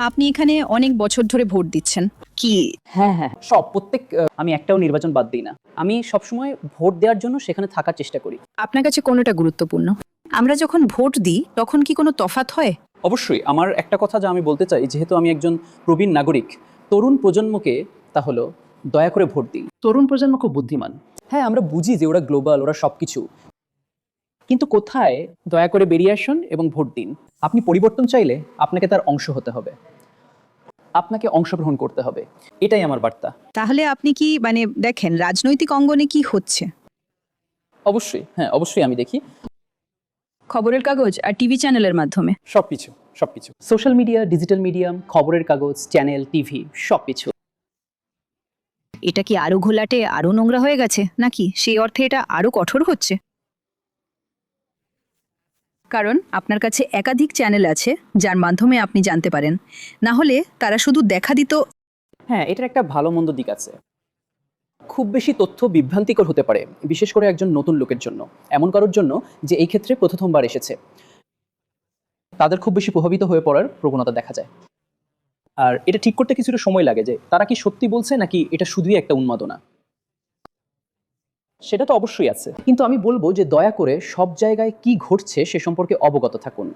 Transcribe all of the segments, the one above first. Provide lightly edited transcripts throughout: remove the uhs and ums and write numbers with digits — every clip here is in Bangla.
আপনি এখানে অনেক বছর ধরে ভোট দিচ্ছেন কি? হ্যাঁ হ্যাঁ সব প্রত্যেক আমি একটাও নির্বাচন বাদ দিই না। আমি সবসময় ভোট দেওয়ার জন্য সেখানে থাকার চেষ্টা করি। আপনার কাছে কোনোটা গুরুত্বপূর্ণ? আমরা যখন ভোট দিই তখন কি কোনো তফাৎ হয়? অবশ্যই আমার একটা কথা যা আমি বলতে চাই, যেহেতু আমি একজন প্রবীণ নাগরিক, তরুণ প্রজন্মকে তা হলো দয়া করে ভোট দিন। তরুণ প্রজন্ম খুব বুদ্ধিমান। হ্যাঁ, আমরা বুঝি যে ওরা গ্লোবাল, ওরা সব কিছু, কিন্তু কোথায় দয়া করে বেরিয়ে আসুন এবং ভোট দিন। আপনি পরিবর্তন চাইলে আপনাকে তার অংশ হতে হবে, আপনাকে অংশগ্রহণ করতে হবে। এটাই আমার বার্তা। তাহলে আপনি কি দেখেন রাজনৈতিক অঙ্গনে কি হচ্ছে? অবশ্যই, হ্যাঁ অবশ্যই আমি দেখি। খবরের কাগজ আর টিভি চ্যানেলের মাধ্যমে? সবকিছু সবকিছু, সোশ্যাল মিডিয়া, ডিজিটাল মিডিয়াম, খবরের কাগজ, চ্যানেল, টিভি, সবকিছু। এটা কি আরো ঘোলাটে, আরো নোংরা হয়ে গেছে, নাকি সেই অর্থে এটা আরো কঠোর হচ্ছে? কারণ আপনার কাছে একাধিক চ্যানেল আছে যার মাধ্যমে আপনি জানতে পারেন, না হলে তারা শুধু দেখা দিত। হ্যাঁ, এটার একটা ভালো মন্দ দিক আছে। খুব বেশি তথ্য বিভ্রান্তিকর হতে পারে, বিশেষ করে একজন নতুন লোকের জন্য, এমন কারোর জন্য যে এই ক্ষেত্রে প্রথমবার এসেছে। তাদের খুব বেশি প্রভাবিত হয়ে পড়ার প্রবণতা দেখা যায়। আর এটা ঠিক করতে কিছুটা সময় লাগে যে তারা কি সত্যি বলছে নাকি এটা শুধুই একটা উন্মাদনা। সেটা তো অবশ্যই আছে, কিন্তু আমি বলবো যে দয়া করে সব জায়গায় কি ঘটছে সে সম্পর্কে অবগত থাকুন।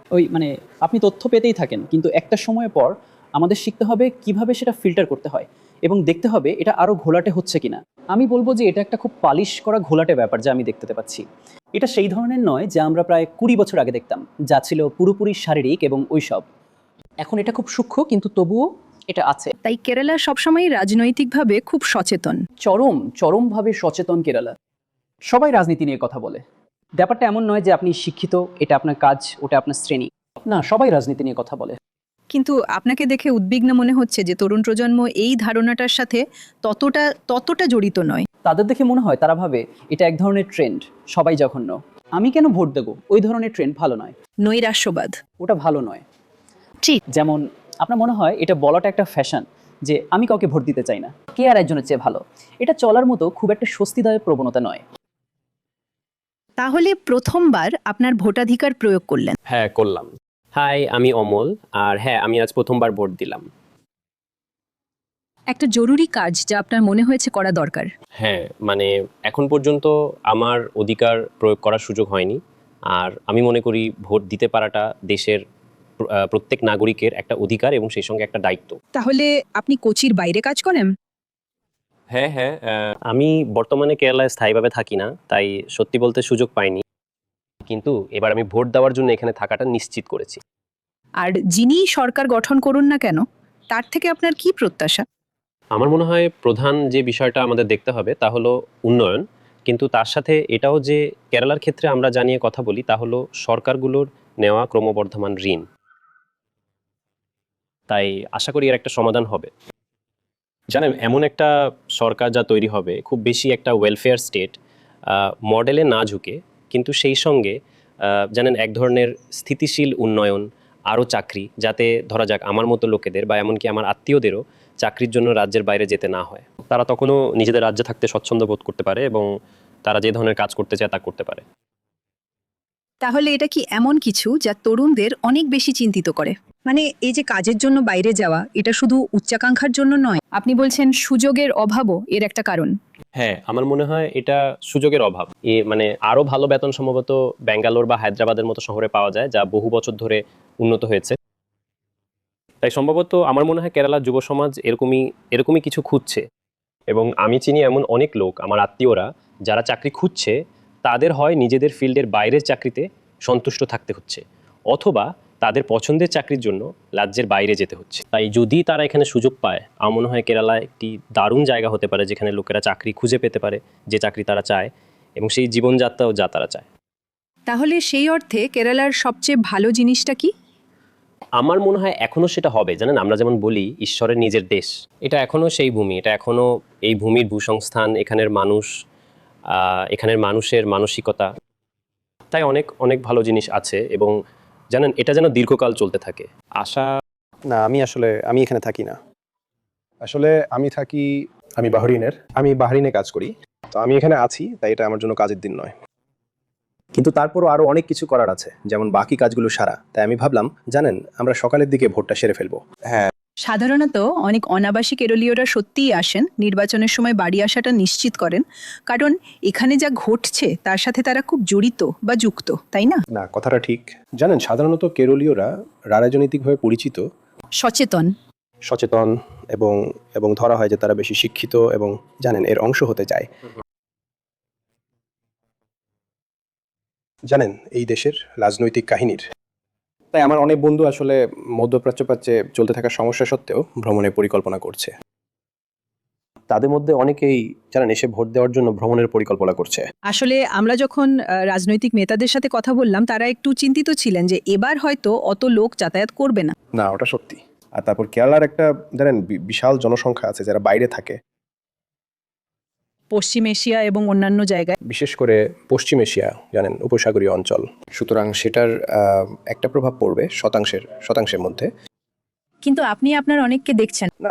আপনি তথ্য পেতেই থাকেন, কিন্তু একটা সময় পর আমাদের শিখতে হবে কিভাবে সেটা ফিল্টার করতে হয় এবং দেখতে হবে এটা আরো ঘোলাটে হচ্ছে কিনা। আমি বলবো যে এটা একটা খুব পালিশ করা ঘোলাটে ব্যাপার যা আমি দেখতে পাচ্ছি। এটা সেই ধরনের নয় যা আমরা প্রায় 20 বছর আগে দেখতাম, যা ছিল পুরোপুরি শারীরিক এবং ওইসব। এখন এটা খুব সূক্ষ্ম, কিন্তু তবুও এটা আছে। তাই কেরালা সবসময় রাজনৈতিকভাবে খুব সচেতন। চরমভাবে সচেতন কেরালা। সবাই রাজনীতি নিয়ে কথা বলে। ব্যাপারটা এমন নয় যে আপনি শিক্ষিত, এটা আপনার কাজ, ওটা আপনার শ্রেণী। না, সবাই রাজনীতি নিয়ে কথা বলে। কিন্তু আপনাকে দেখে উদ্বিগ্ন মনে হচ্ছে যে তরুণ প্রজন্ম এই ধারণাটার সাথে ততটা জড়িত নয়। তাদের দেখে মনে হয়, তারা ভাবে এটা এক ধরনের ট্রেন্ড, সবাই জঘন্য, আমি কেন ভোট দেবো। ওই ধরনের ট্রেন্ড ভালো নয়। নৈরাশ্যবাদ ওটা ভালো নয়। ঠিক যেমন আপনার মনে হয় এটা বলাটা একটা ফ্যাশন, যে আমি কাউকে ভোট দিতে চাই না, কে আর একজনের চেয়ে ভালো। এটা চলার মতো খুব একটা স্বস্তিদায়ক প্রবণতা নয়। তাহলে প্রথমবার আপনার ভোটাধিকার প্রয়োগ করলেন? হ্যাঁ, করলাম। হাই, আমি অমল। আর হ্যাঁ, আমি আজ প্রথমবার ভোট দিলাম। একটা জরুরি কাজ যা আপনার মনে হয়েছে করা দরকার। হ্যাঁ, মানে এখন পর্যন্ত আমার অধিকার প্রয়োগ করার সুযোগ হয়নি। আর আমি মনে করি ভোট দিতে পারাটা দেশের প্রত্যেক নাগরিকের একটা অধিকার এবং সেই সঙ্গে একটা দায়িত্ব। তাহলে আপনি কোচির বাইরে কাজ করেন? হ্যাঁ হ্যাঁ, আমি বর্তমানে কেরালায় স্থায়ীভাবে থাকি না, তাই সত্যি বলতে সুযোগ পাইনি। কিন্তু এবার আমি ভোট দেওয়ার জন্য এখানে থাকাটা নিশ্চিত করেছি। আর যিনি সরকার গঠন করুন না কেন, তার থেকে আপনার কি প্রত্যাশা? আমার মনে হয় প্রধান যে বিষয়টা আমাদের দেখতে হবে তা হলো উন্নয়ন, কিন্তু তার সাথে এটাও যে কেরালার ক্ষেত্রে আমরা জানিয়ে কথা বলি তা হলো সরকারগুলোর নেওয়া ক্রমবর্ধমান ঋণ। তাই আশা করি এর একটা সমাধান হবে। জানেন, এমন একটা সরকার যা তৈরি হবে, খুব বেশি একটা ওয়েলফেয়ার স্টেট মডেলে না ঝুঁকে, কিন্তু সেই সঙ্গে জানেন এক ধরনের স্থিতিশীল উন্নয়ন, আরও চাকরি, যাতে ধরা যাক আমার মতো লোকেদের বা এমনকি আমার আত্মীয়দেরও চাকরির জন্য রাজ্যের বাইরে যেতে না হয়। তারা তখনও নিজেদের রাজ্যে থাকতে স্বচ্ছন্দ বোধ করতে পারে এবং তারা যে ধরনের কাজ করতে চায় তা করতে পারে। তাহলে এটা কি এমন কিছু যা তরুণদের অনেক বেশি চিন্তিত করে? এই যে কাজের জন্য বাইরে যাওয়া, এটা শুধু উচ্চাকাঙ্ক্ষার জন্য নয়, আপনি বলছেন সুযোগের অভাবও এর একটা কারণ। হ্যাঁ, আমার মনে হয় এটা সুযোগের অভাব। আরো ভালো বেতন সম্ভবত ব্যাঙ্গালোর বা হায়দ্রাবাদের মতো শহরে পাওয়া যায়, যা বহু বছর ধরে উন্নত হয়েছে। তাই সম্ভবত আমার মনে হয় কেরালার যুব সমাজ এরকমই কিছু খুঁজছে। এবং আমি চিনি এমন অনেক লোক, আমার আত্মীয়রা, যারা চাকরি খুঁজছে, তাদের হয় নিজেদের ফিল্ডের বাইরের চাকরিতে সন্তুষ্ট থাকতে হচ্ছে, অথবা তাদের পছন্দের চাকরির জন্য রাজ্যের বাইরে যেতে হচ্ছে। তাই যদি তারা এখানে সুযোগ পায়, আমার মনে হয় কেরালা একটি দারুণ জায়গা হতে পারে, যেখানে লোকেরা চাকরি খুঁজে পেতে পারে যে চাকরি তারা চায়, এবং সেই জীবনযাত্রাও যা তারা চায়। তাহলে সেই অর্থে কেরালার সবচেয়ে ভালো জিনিসটা কি? আমার মনে হয় এখনো সেটা হবে। জানেন, আমরা যেমন বলি ঈশ্বরের নিজের দেশ, এটা এখনো সেই ভূমি, এটা এখনো এই ভূমির ভূসংস্থান, এখানের মানুষ, এখানের মানুষের মানসিকতা। তাই অনেক অনেক ভালো জিনিস আছে, এবং জানেন এটা যেন দীর্ঘকাল চলতে থাকে। আশা না, আমি এখানে থাকি না। আসলে আমি বাহরিনে কাজ করি। তো আমি এখানে আছি, তাই এটা আমার জন্য কাজের দিন নয়। কিন্তু তারপরও আরো অনেক কিছু করার আছে, যেমন বাকি কাজগুলো সারা। তাই আমি ভাবলাম, জানেন, আমরা সকালের দিকে ভোটটা সেরে ফেলবো। হ্যাঁ, সাধারণত অনেক অনাবাসী কেরলীয়রা সত্যিই আসেন, নির্বাচনের সময় বাড়ি আসাটা নিশ্চিত করেন, কারণ এখানে যা ঘটছে তার সাথে তারা খুব জড়িত বা যুক্ত, তাই না? না, কথাটা ঠিক। জানেন, সাধারণত কেরলীয়রা রাজনৈতিকভাবে পরিচিত, সচেতন। সচেতন এবং এবং ধরা হয় যে তারা বেশি শিক্ষিত এবং জানেন এর অংশ হতে চায়। জানেন এই দেশের রাজনৈতিক কাহিনীর। তাই আমার অনেক বন্ধু আসলে মধ্যপ্রাচ্যে চলতে থাকা সমস্যা সত্ত্বেও ভ্রমণের পরিকল্পনা করছে। তাদের মধ্যে অনেকেই জানেন এসে ভোট দেওয়ার জন্য ভ্রমণের পরিকল্পনা করছে। আসলে আমরা যখন রাজনৈতিক নেতাদের সাথে কথা বললাম, তারা একটু চিন্তিত ছিলেন যে এবার হয়তো অত লোক যাতায়াত করবে না। না, ওটা সত্যি। আর তারপর কেরালার একটা জানেন বিশাল জনসংখ্যা আছে যারা বাইরে থাকে, পশ্চিম এশিয়া এবং অন্যান্য জায়গায়। বিশেষ করে পশ্চিম এশিয়া, জানেন উপসাগরীয় অঞ্চল। সুতরাং সেটার একটা প্রভাব পড়বে শতাংশের মধ্যে। কিন্তু আপনি আপনার অনেককে দেখছেন। না,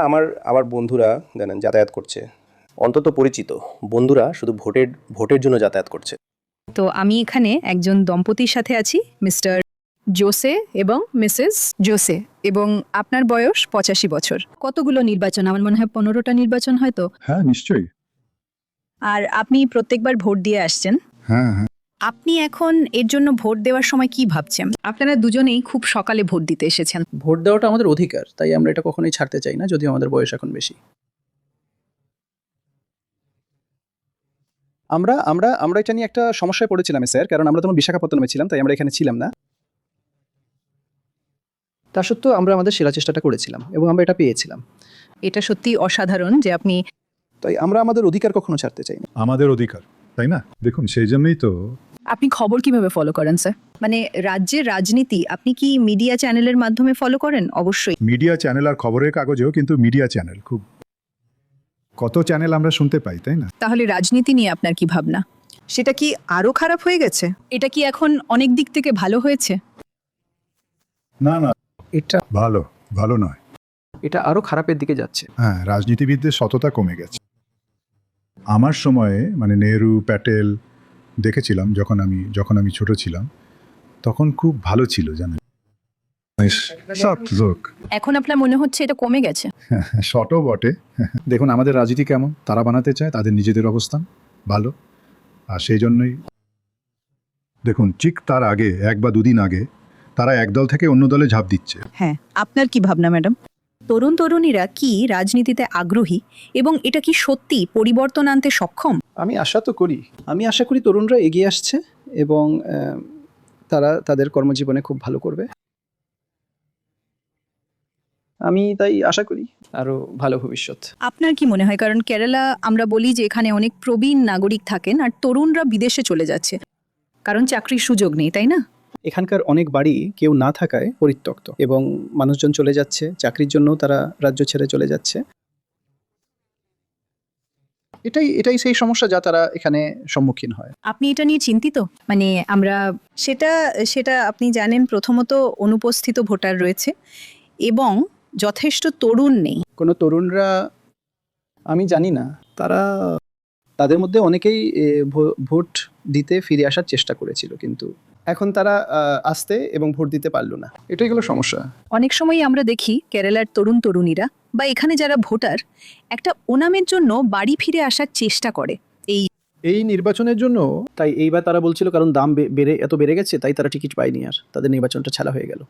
আমার বন্ধুরা জানেন যাতায়াত করছে, অন্তত পরিচিত বন্ধুরা শুধু ভোটের জন্য যাতায়াত করছে। তো আমি এখানে একজন দম্পতির সাথে আছি, মিস্টার জোসে এবং মিসেস জোসে, এবং আপনার বয়স 85 বছর। কতগুলো নির্বাচন? আমার মনে হয় 15টা নির্বাচন হয়তো। হ্যাঁ, নিশ্চয়ই। আর আপনি প্রত্যেকবার ভোট দিয়ে আসছেন। হ্যাঁ, হ্যাঁ। আপনি এখন এর জন্য ভোট দেওয়ার সময় কি ভাবছেন? আপনারা দুজনেই খুব সকালে ভোট দিতে এসেছেন। ভোট দেওয়াটা আমাদের অধিকার, তাই আমরা এটা কখনোই ছাড়তে চাই না, যদিও আমাদের বয়স এখন বেশি। আমরা এটা নিয়ে একটা সমস্যায় পড়েছিলাম স্যার, কারণ আমরা তখন বিশাখাপত্তনমে ছিলাম, তাই আমরা এখানে ছিলাম না। তা সত্ত্বেও আমরা আমাদের সেরা চেষ্টাটা করেছিলাম এবং আমরা এটা পেয়েছিলাম। এটা সত্যি অসাধারণ যে আপনি। তাই আমরা আমাদের অধিকার কখনো ছাড়তে চাই না। আমাদের অধিকার, তাই না? দেখুন, সেই জন্যই তো আপনি খবর কিভাবে ফলো করেন স্যার? মানে রাজ্যের রাজনীতি আপনি কি মিডিয়া চ্যানেলের মাধ্যমে ফলো করেন? অবশ্যই। মিডিয়া চ্যানেল আর খবরের কাগজেও, কিন্তু মিডিয়া চ্যানেল খুব কত চ্যানেল আমরা শুনতে পাই, তাই না? তাহলে রাজনীতি নিয়ে আপনার কি ভাবনা? সেটা কি আরো খারাপ হয়ে গেছে? এটা কি এখন অনেক দিক থেকে ভালো হয়েছে? না না, এটা ভালো নয়। এটা আরো খারাপের দিকে যাচ্ছে। হ্যাঁ, রাজনীতিবিদদের সততা কমে গেছে। আমার সময়ে মানে নেহরু, প্যাটেল দেখেছিলাম যখন আমি ছোট ছিলাম, তখন খুব ভালো ছিল, জানেন। সৎ লোক, এখন আপনার মনে হচ্ছে এটা কমে গেছে? শটও বটে। দেখুন আমাদের রাজনীতি কেমন, তারা বানাতে চায় তাদের নিজেদের অবস্থান ভালো, আর সেই জন্যই দেখুন ঠিক তার আগে 1 বা 2 দিন আগে তারা এক দল থেকে অন্য দলে ঝাঁপ দিচ্ছে। হ্যাঁ, আপনার কি ভাবনা ম্যাডাম? তরুণ তরুণীরা কি রাজনীতিতে আগ্রহী এবং এটা কি সত্যি পরিবর্তন আনতে সক্ষম? আমি আশা করি তরুণরা এগিয়ে আসছে এবং তারা তাদের কর্মজীবনে খুব ভালো করবে। আমি তাই আশা করি আরো ভালো ভবিষ্যৎ। আপনার কি মনে হয়? কারণ কেরালা আমরা বলি যে এখানে অনেক প্রবীণ নাগরিক থাকেন আর তরুণরা বিদেশে চলে যাচ্ছে কারণ চাকরির সুযোগ নেই, তাই না? এখানকার অনেক বাড়ি কেউ না থাকায় পরিত্যক্ত এবং মানুষজন চলে যাচ্ছে, চাকরির জন্য তারা রাজ্য ছেড়ে চলে যাচ্ছে। এটাই সেই সমস্যা যা তারা এখানে সম্মুখীন হয়। আপনি এটা নিয়ে চিন্তিত? মানে আমরা সেটা আপনি জানেন, প্রথমত অনুপস্থিত ভোটার রয়েছে এবং যথেষ্ট তরুণ নেই। কোনো তরুণরা আমি জানি না, তাদের মধ্যে অনেকেই ভোট দিতে ফিরে আসার চেষ্টা করেছিল, কিন্তু এখন তারা আসতে এবং ভোট দিতে পারলো না। এটাই হলো সমস্যা। অনেক সময় আমরা দেখি কেরালার তরুণ তরুণীরা বা এখানে যারা ভোটার একটা ওনামের জন্য বাড়ি ফিরে আসার চেষ্টা করে এই নির্বাচনের জন্য। তাই এইবার তারা বলছিল কারণ দাম বেড়ে গেছে, তাই তারা টিকিট পায়নি, আর তাদের নির্বাচনটা ছাড়া হয়ে গেল।